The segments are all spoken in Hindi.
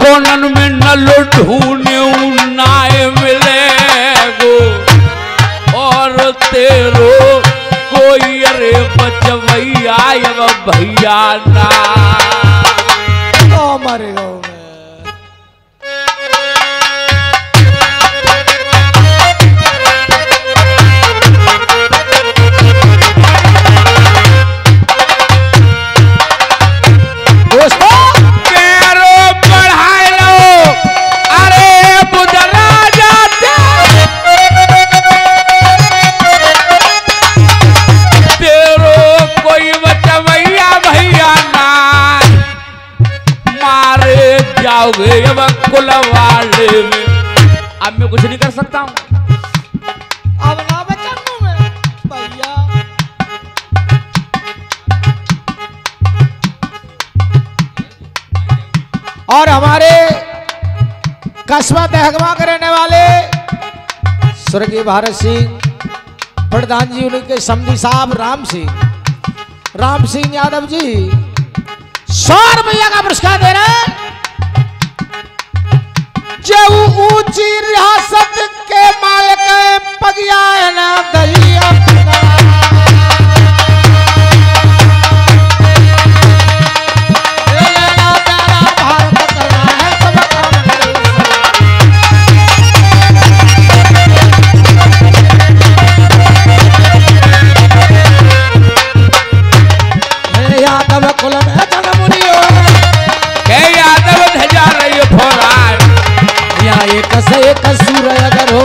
कोनन में नल ढूंढे नाय मिले गो और तेरो कोई अरे बचवैया भैया ना मरेगा कुलवाड़े में अब मैं कुछ नहीं कर सकता हूँ। अब ना बचाऊं मैं भैया। और हमारे कस्बा दहगवा के रहने वाले स्वर्गीय भारत सिंह प्रधान जी, उनके समधी साहब राम सिंह यादव जी 100 रुपया का पुरस्कार दे रहे हैं। जो ऊंची रियासत के मालिक पगिया है ना दलिया यादव कुल में जनमुनियो के यादव ध्वजा रही फोरा एक से एक सूर अगर हो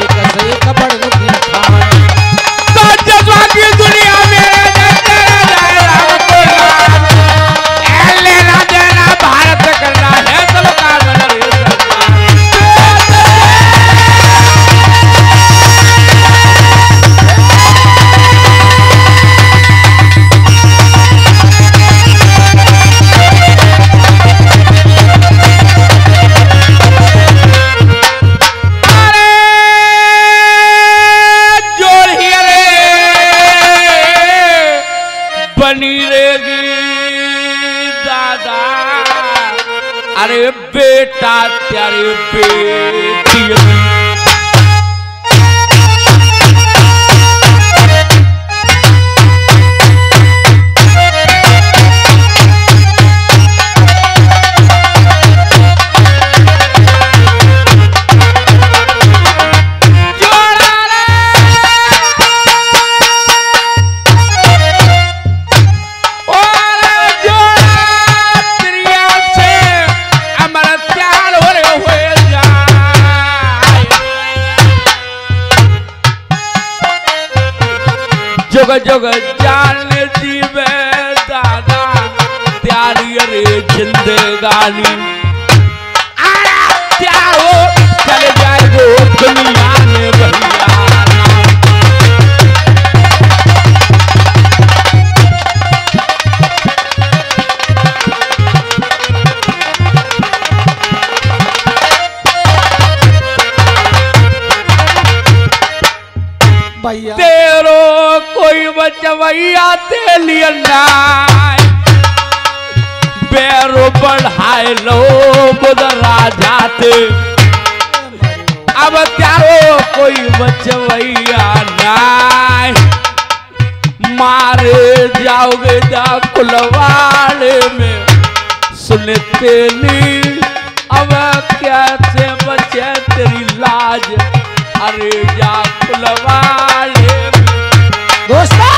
एक से एक बड़ तो जज्बा की दुनिया में लेना देना भारत करना है सबका अरे बेटा तेरे बेटी जुग जान जीवे दादा त्यारी अरे जिंदगानी त्यारो चले जाए गो दुनिया में भैया। तेरो कोई बचवैया ते लिया बेरो बढ़ाए लो बुदरा जाते अब त्यारो कोई बचवैया नाय मारे जाओगे जा कुलवाड़े में सुनते नहीं अब कैसे बचे तेरी लाज अरे जा कुलवाड़े। दोस्तों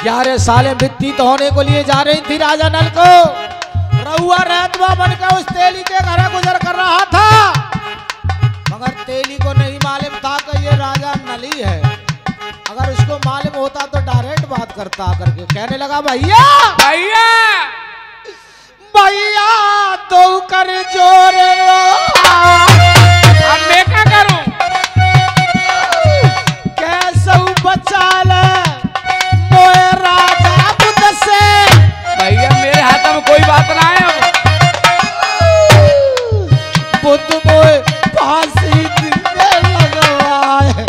11 सालें व्यतीत होने को लिए जा रही थी राजा नल को रहुआ रहतवा बनकर उस तेली के घर गुजर कर रहा था, मगर तेली को नहीं मालूम था कि ये राजा नली है। अगर उसको मालूम होता तो डायरेक्ट बात करता करके कहने लगा भैया भैया भैया तो कर जोर मैं क्या करूं कैसे बचा ले मोए राजा बुद्ध से। भैया मेरे हाथ में कोई बात ना है, बुद्ध मोए फांसी दिलने लगवाए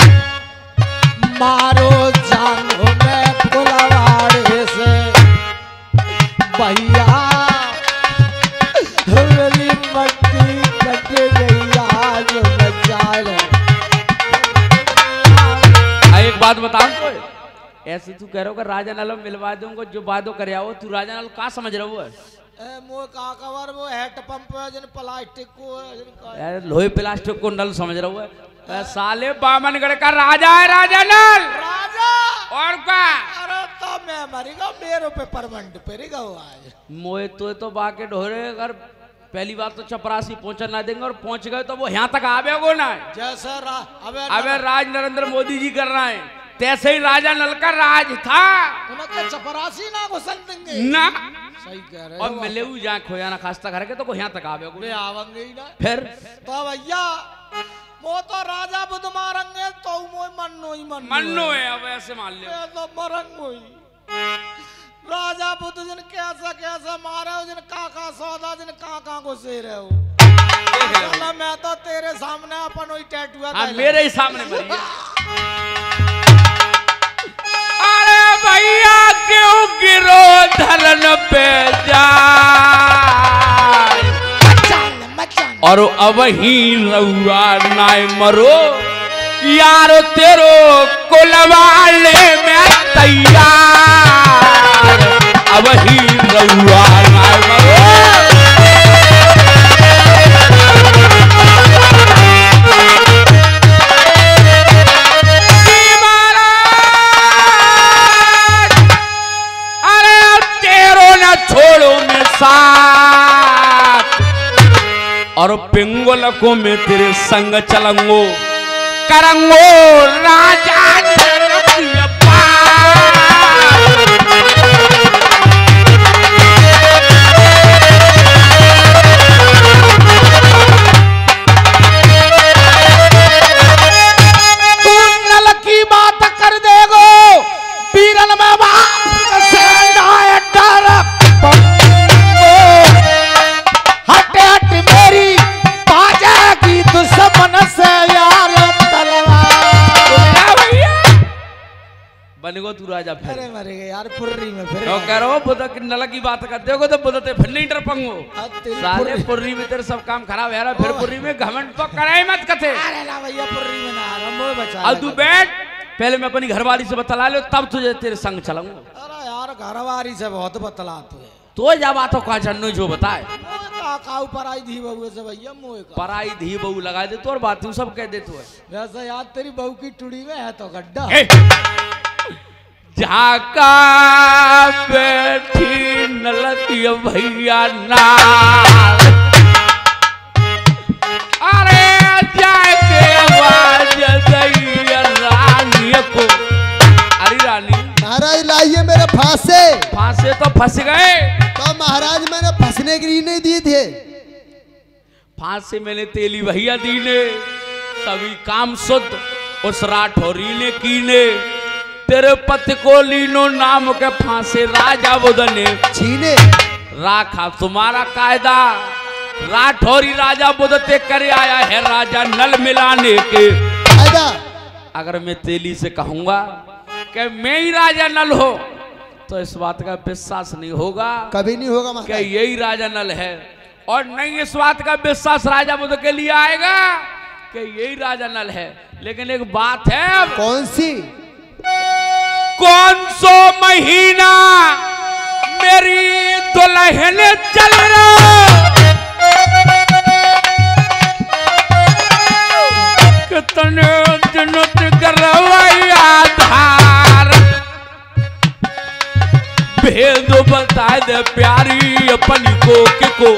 मारो जानो मैं कुलवाड़े से। भैया मट्टी कट गई आज मचाल। एक बात बताऊं तो ऐसे तू कह रहा हो कि राजा नल मिलवा दूंगा जो वादो करे आओ तू राजा नल का समझ रहा हो मो का कवर वो हेड पंप है जन प्लास्टिक को यार लोहे प्लास्टिक को नल समझ रहा हो साले बामनगढ़ का राजा है राजा नल राजा और क्या। अरे तो मैं मरेगा मेरे पे परमंड पेरेगा आज मोए तो बाके ढोरे अगर पहली बात तो चपरासी पहुंचना ना देंगे और पहुंच गए तो वो यहाँ तक आवेगो ना जैसे अबे राज नरेंद्र मोदी जी कर रहे हैं तैसे ही राजा नल का राज था उनके चपरासी ना घुसन देंगे ना सही कह रहे और मिले हुई जहाँ खोया ना खास्ता घर के तो को यहाँ तक आवेगो वे आवेंगे ही ना फिर तो भैया वो तो राजा बुध मारेंगे तो मोय मन्नो है अब ऐसे मान ले तो मरंगो ही राजा बुद्ध जिन कैसा कैसा मारे हो जिन काका सौदा जिन काका को से रहे हो मैं तो तेरे सामने अपन वही टैटू है मेरे ही सामने मरी अरे भैया क्यों गिरो धरन पे जा और अब ही रउआ नाय मरो यारो तेरो कुलवाले में तैयार अब ही रउआ नाय मरो अरे तेरो न छोड़ो में साथ और पिंगल को मैं तेरे संग चलंगो करंगो राजा तू नल की बात कर देगो पीरन में हट हट मेरी बाजा की दुश्मन से यार बनेगो तू राजा फिर अरे मरेगा यार पुर्री में फिर तो कह रहा हो बुद्ध की नल की बात करते हो तो बुद्ध ते फिर नहीं डर पंगो साले पुर्री में तेरे सब काम खराब है फिर पुर्री में घमंड तो करे मत कथे अरे ना भैया पुर्री में ना रमो बचा अब तू बैठ पहले मैं अपनी घरवाली से बतला लो तब तुझे तेरे संग चलूंगा अरे यार घरवारी से बहुत बतलाते हैं तो जा बात का जन्नो जो बताए काका पराई धी बहू से भैया मोए का पराई धी बहू लगा दे तो और बात तू सब कह दे तो वैसे यार तेरी बहू की टुड़ी में है तो गड्ढा झाका बैठी नलकी भैया नाल अरे जाके आवाज दैया रानी को अरे रानी महाराज लाइए मेरे फांसे फांसे तो फंस गए तो महाराज मैंने फंसने के लिए नहीं दिए थे फांसे मैंने तेली भैया दी ने सभी काम शुद्ध उस राठौरी ने कीने तेरे पति को लीनो नाम के फांसे राजा बुध ने छीने राखा तुम्हारा कायदा राठौरी राजा बुध ते करे आया है राजा नल मिलाने के फायदा। अगर मैं तेली से कहूंगा कि मैं ही राजा नल हो तो इस बात का विश्वास नहीं होगा कभी नहीं होगा कि महाराज यही राजा नल है और नहीं इस बात का विश्वास राजा बुध के लिए आएगा कि यही राजा नल है लेकिन एक बात है अब कौन सी कौन सो महीना मेरी दुल्हन चल रहा कितने दिनों आधार भेद बता दे प्यारी अपनी को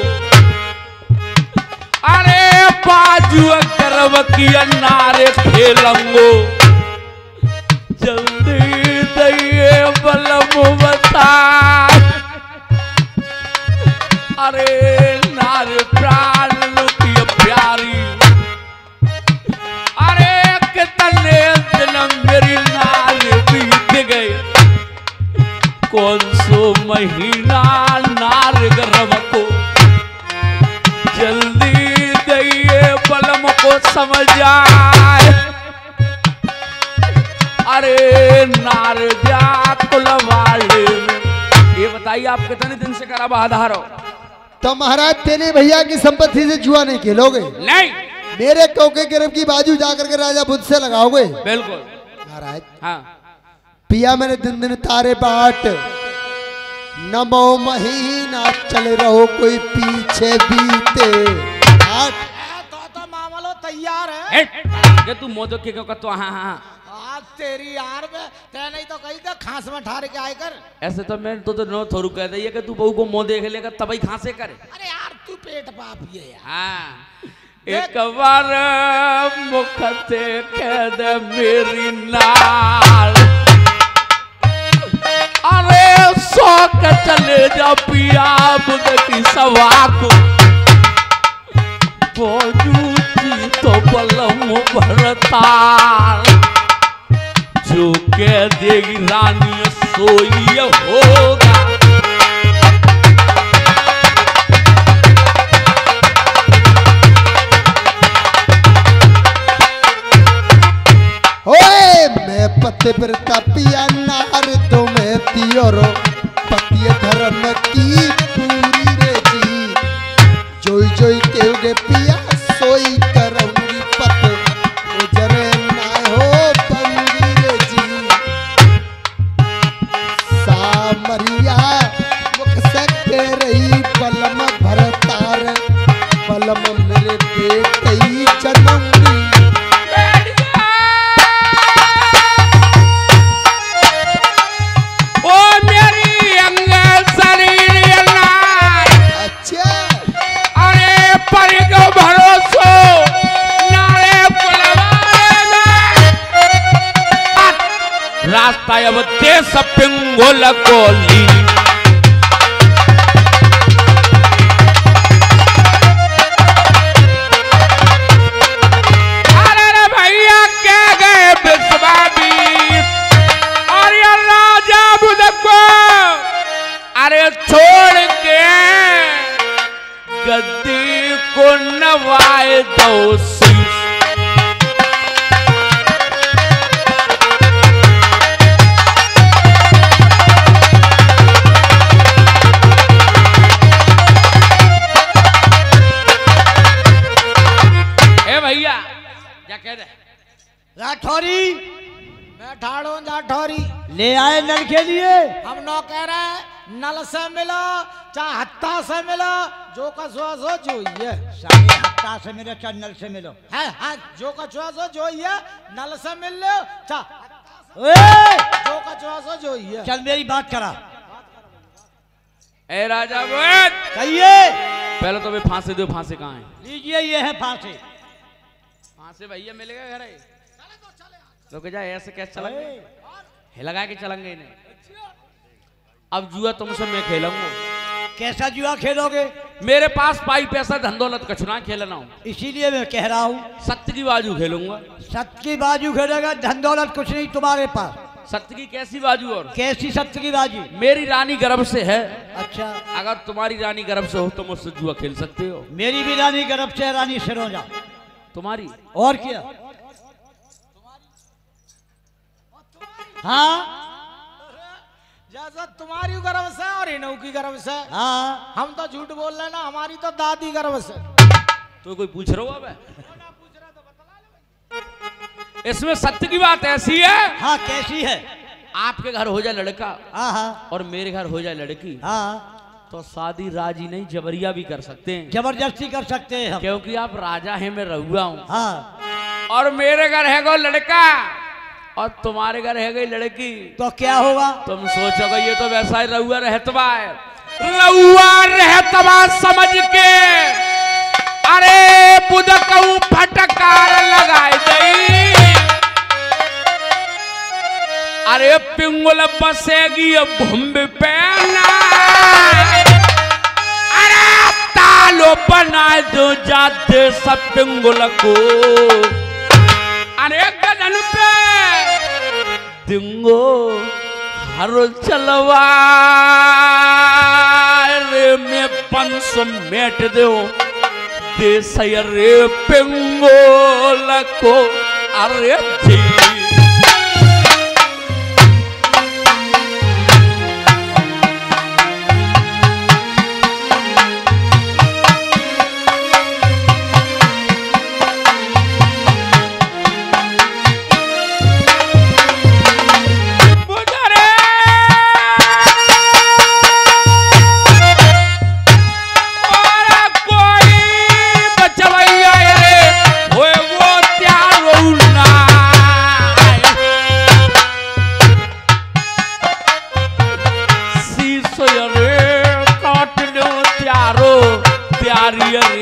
अरे बाजू गर्व की नारे खेलंगो जल्दी दैये बलम बता अरे नारे प्राण लुकी प्यारी अरे कितने दिन मेरी नारे बीत गए कौन सो महीना नार गर्व को जल्दी दैये बलम को समझ आए अरे नार जा कुलवाले ये बताइए आप कितने दिन से करा बहादार हो तो महाराज तेरे भैया की संपत्ति से जुआ नहीं खेलोगे, नहीं, मेरे कौके गिरफ की बाजू जाकर के राजा बुद्ध से लगाओगे। बिल्कुल। महाराज हाँ, पिया मैंने दिन दिन तारे बाट, नमो महीना चल रहो कोई पीछे बीते आठ। तो मामलो तैयार है। ये तू मोदक के क्यों कहतो? हाँ हाँ आज तेरी यार में ते नहीं तो कहीं तो खांस में ठार के आए कर। ऐसे तो मैं तो नो थोरू कह दिया कि तू बहू को मुंह देख लेगा तभी खांसे करे। अरे यार तू पेट पापी है यार। हाँ, एक बार मुख से कह दे मेरी नाल, अरे सो के चले जा पिया बुद्ध की सभा को, जी तो बलम भरतार, जो कह देगी रानी सोई होगा। ओए मैं पते पर पिया नार दो मैं तियोरो पतिय धर्म की पूरी रे जी, जोई जोई केउगे पिया सोई करऊंगी पत उजरे ना हो बंगी रे जी। सामरिया मुख से कह रही बलम भरतार, बलम मेरे बेटे ही जन्मगी। रास्ता अब देश पिंगोल कोली, अरे भैया क्या गए विश्वामीर और ये राजा बुद्ध को अरे छोड़ के गद्दी को नवाए दो शीश। राठौरी मैं ठाड़ो जाठौरी ले आए नल के लिए। हम नौ कह रहे हैं नल से मिलो चाहे हत्ता से मिलो, जो का सो जो ही है। सारे हत्ता से मिलो चाहे नल से मिलो है हाँ, जो का सो जो ही है। नल से मिल लो चाहे ए! जो का सो जो ही है। चल मेरी बात करा। ए राजा बुद्ध कहिए। पहले तो वे फांसी दो। फांसी कहाँ है? लीजिए ये है फांसी। फांसी भैया मिलेगा घर है तो क्या ऐसे कैसे चलेंगे? लगा के चलेंगे इन्हें। अब जुआ तुमसे मैं खेलूंगा। कैसा जुआ खेलोगे? मेरे पास पाई पैसा धन दौलत कछुना खेलना हूँ, इसीलिए मैं कह रहा हूँ सत्य की बाजू खेलूंगा। सत्य की बाजू खेलेगा, धन दौलत कुछ नहीं तुम्हारे पास। सत्य की कैसी बाजू? और कैसी सत्य की बाजू? मेरी रानी गर्भ से है। अच्छा, अगर तुम्हारी रानी गर्भ से हो तो मुझसे जुआ खेल सकते हो। मेरी भी रानी गर्भ से, रानी सिरोजा तुम्हारी और क्या? हाँ जैसा तुम्हारी गर्व से और इनों की गर्व से। हाँ हम तो झूठ बोल रहे ना, हमारी तो दादी गर्व से। तो कोई पूछ रहा हो? अब इसमें सत्य की बात ऐसी है। हाँ कैसी है? आपके घर हो जाए लड़का हाँ हाँ और मेरे घर हो जाए लड़की, हाँ तो शादी राजी नहीं जबरिया भी कर सकते हैं। जबरदस्ती कर सकते हैं हम, क्योंकि आप राजा हैं, मैं रहुआ हूँ। हाँ और मेरे घर है गो लड़का और तुम्हारे घर है गई लड़की, तो क्या होगा? तुम सोचोगे ये तो वैसा ही रहुआ रहतबा है। रहुआ रहतबा समझ के अरे बुध कहूं फटकार लगाए गई। अरे पिंगुल बसेगी भूमि पे ना, अरे तालो बना दो जाते सब पिंगुल को। अरे गगन पे दिंगो हर चलवा रे में 500 मेट दो देश रे पिंगोल को। अरे जी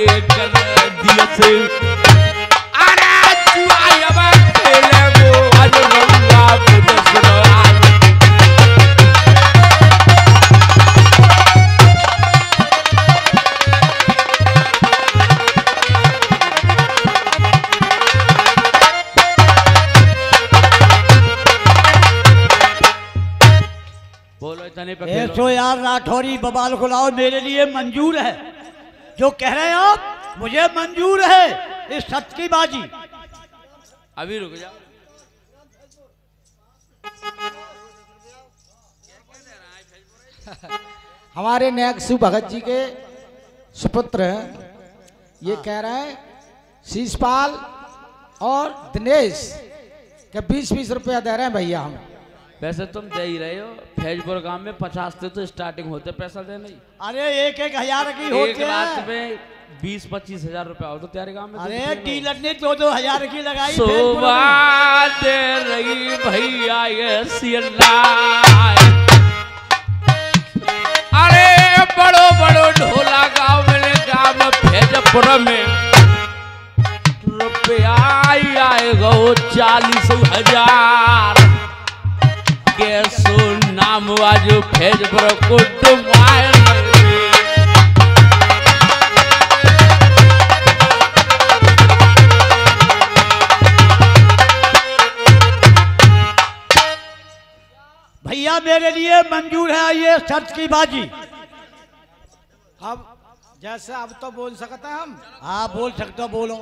ये कर दिया से अरे जुआई अब खेले वो आज रंगा बुदसरा बोलो इतने पे खेलो। तो यार राठौरी बबाल को लाओ, मेरे लिए मंजूर है जो कह रहे हैं आप, मुझे मंजूर है इस सच की बाजी। अभी रुक जाओ। हमारे नेक्सू भगत जी के सुपुत्र हैं, ये कह रहे हैं शीशपाल और दिनेश के 20-20 रुपया दे रहे हैं भैया हम। वैसे तुम दे ही रहे हो, फैजपुर गांव में 50 से तो स्टार्टिंग होते पैसा देने ही। अरे 1-1 की एक होती रात है। में 20-25 हजार रुपया हो तो तेरे गांव में तो अरे कितने डीलर ने 2-2 हजार की लगाई। सुबह दे रही भैया ये सियला। अरे बड़ो बड़ो ढोला गांव में गांव फैजपुर में रुपया आएगा 40,000 के सो नाम आज फैजपुर को डुबाए। भैया मेरे लिए मंजूर है ये सच की बाजी। अब जैसे अब तो बोल सकते हैं हम, हाँ बोल सकते हो, बोलो।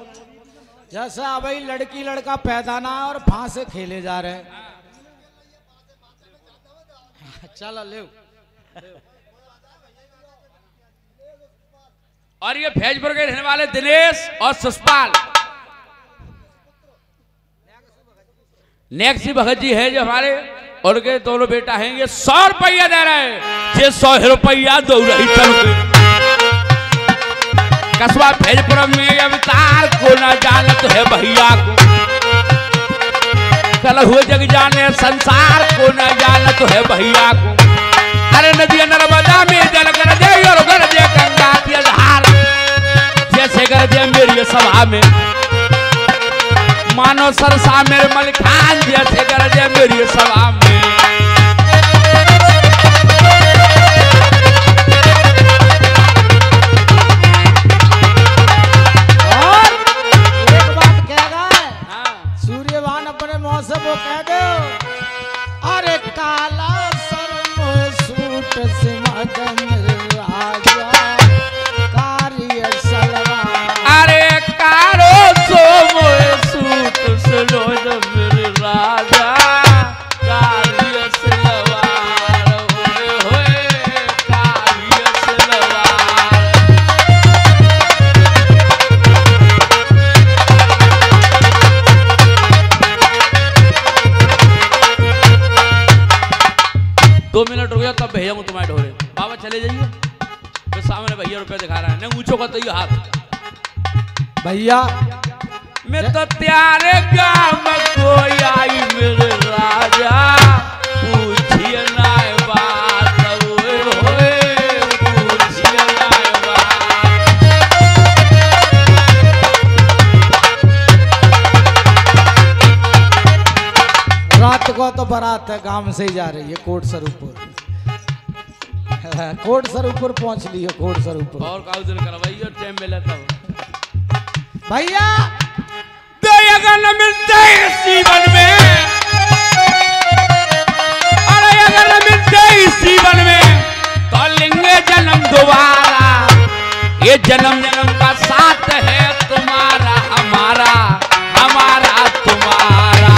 जैसे अब ही लड़की लड़का पैदा ना और फांसे खेले जा रहे हैं। चलो ले। और ये फैजपुर के रहने वाले दिनेश और ससपाल नेक्सी भगत जी है जो हमारे, उनके दोनों बेटा हैं, ये 100 रुपया दे रहे हैं। ये 100 रुपया दो रही चल के कस्बा फैजपुर में अवतार को न जानत है भैया को, कल हुए जग जाने संसार को न जानत है भैया को। अरे नदी नर्मदा में जल कर दे और कर दे गंगा की धार, जैसे कर दे मेरी सभा में मानो सरसा मेरे मलिकान, जैसे कर दे मेरी सभा में। और एक बात कह गए, सूर्यवान अपने मुंह से वो कह दो, अरे काला सरम सूट सिमगन राजा कार्य सलवार। अरे कारो सोमो सूट सलोज मेरे राजा कार्य सलवार, होए होए कार्य सलवार। दो मिनट रुक जाओ तब भेजा हूँ तुम्हारे ढोरे। बाबा चले जाइए, तो सामने भैया रुपया दिखा रहा है, नहीं ऊंचो करते ही हाथ। भैया मैं तो त्यारे गाँव कोई आई मेरे राजा, पूछिए ना ये बात, ओए होए पूछिए ना ये बात। रात को तो बारात है, गांव से ही जा रही है कोट स्वरूपुर। कोट स्वरूपुर पहुंच ली है, कोट स्वरूपुर। और काउ दिन करवाइए टाइम मिला तब भैया दया न मिलते इस जीवन में, अरे अगर न मिलते इस जीवन में तो लेंगे जन्म दोबारा। ये जन्म जन्म का साथ है तुम्हारा हमारा, हमारा तुम्हारा।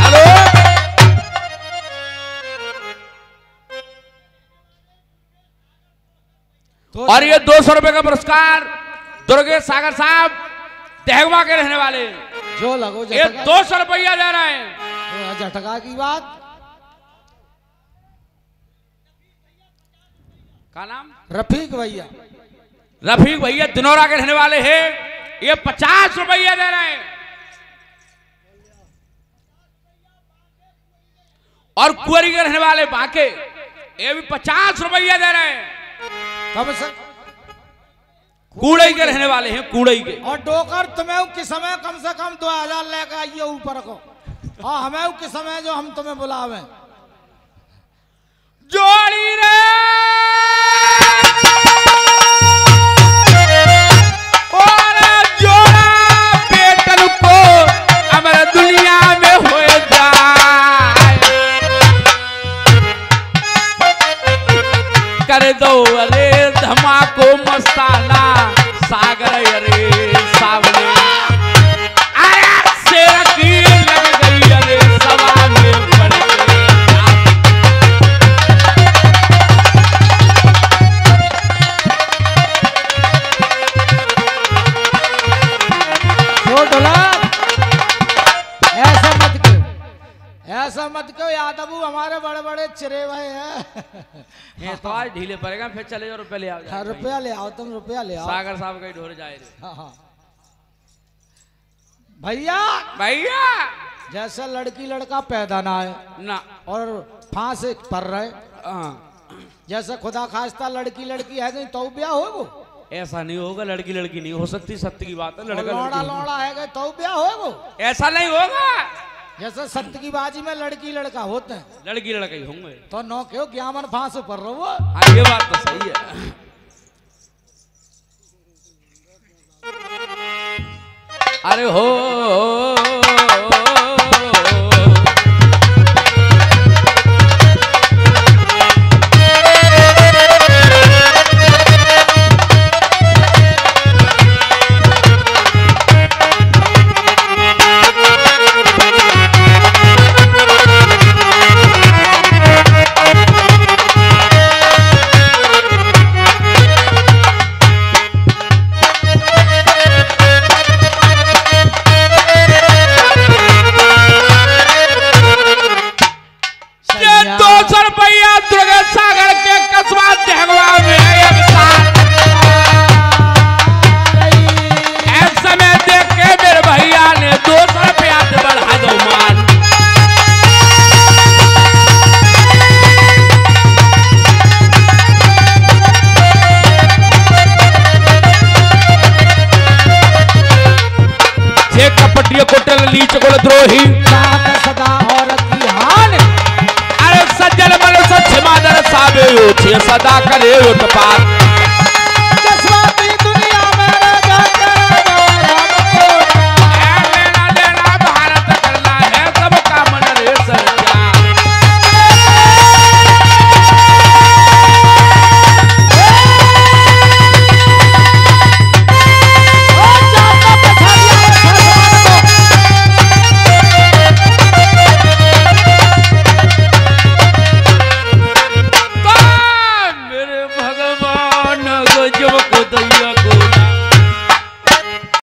हेलो और ये 200 रुपए का पुरस्कार दुर्गेश सागर साहब दहगवा के रहने वाले, जो लगो ये 200 रुपया दे रहे हैं। झटका की बात। का नाम रफीक भैया, रफीक भैया दिनौरा के रहने वाले हैं, ये 50 रुपया दे रहे हैं। और कुंवरी के रहने वाले बाके, ये भी 50 रुपया दे रहे हैं। कम से कूड़ई के रहने वाले हैं, कूड़ई के। और डोकर तुम्हें किस समय कम से कम 2000 लेकर आइए ऊपर को, और हमें किस समय जो हम तुम्हें बुलावे। जोड़ी रे और जोड़ा बेटन को हमारे दुनिया में हो जाए, कर दो अरे धमाको मस्ताना सागर अरे सावले, अरे शेर की लग गई अरे सवा में पड़ गई। ऐसा मत क्यों यादव, हमारे बड़े बड़े चिरे भाई हैं। ये तो आज ढीले पड़ेगा, फिर चले जाओ रुपये ले आओ। हाँ रुपया ले आओ, तुम रुपया ले आओ। सागर साहब कहीं ढोर जाए रे। हाँ हाँ भैया, भैया जैसे लड़की लड़का पैदा ना है ना और फांसे पर रहे, हाँ। जैसे खुदा खास्ता लड़की लड़की है गई तो ब्याह हो वो, ऐसा नहीं होगा, लड़की लड़की नहीं हो सकती, सत्य की बात है। लड़का लौड़ा लड़की लौड़ा है गए तो ब्याह हो वो, ऐसा नहीं होगा। जैसे सत्य की बाजी में लड़की लड़का होते हैं, लड़की लड़का ही होंगे। तो नौ क्यों ज्ञान फांस पर रहो। हाँ ये बात तो सही है। अरे हो सागर के कस्बा देहगवा में एक साल एक समय देख के मेरे भैया ने 200 रुपया बढ़ा दो मान। छे कपटिया कोटल लीच को द्रोही सदा औरत की हान, सज्जन मन सच मादर साबे छे सदा करे उत्पात।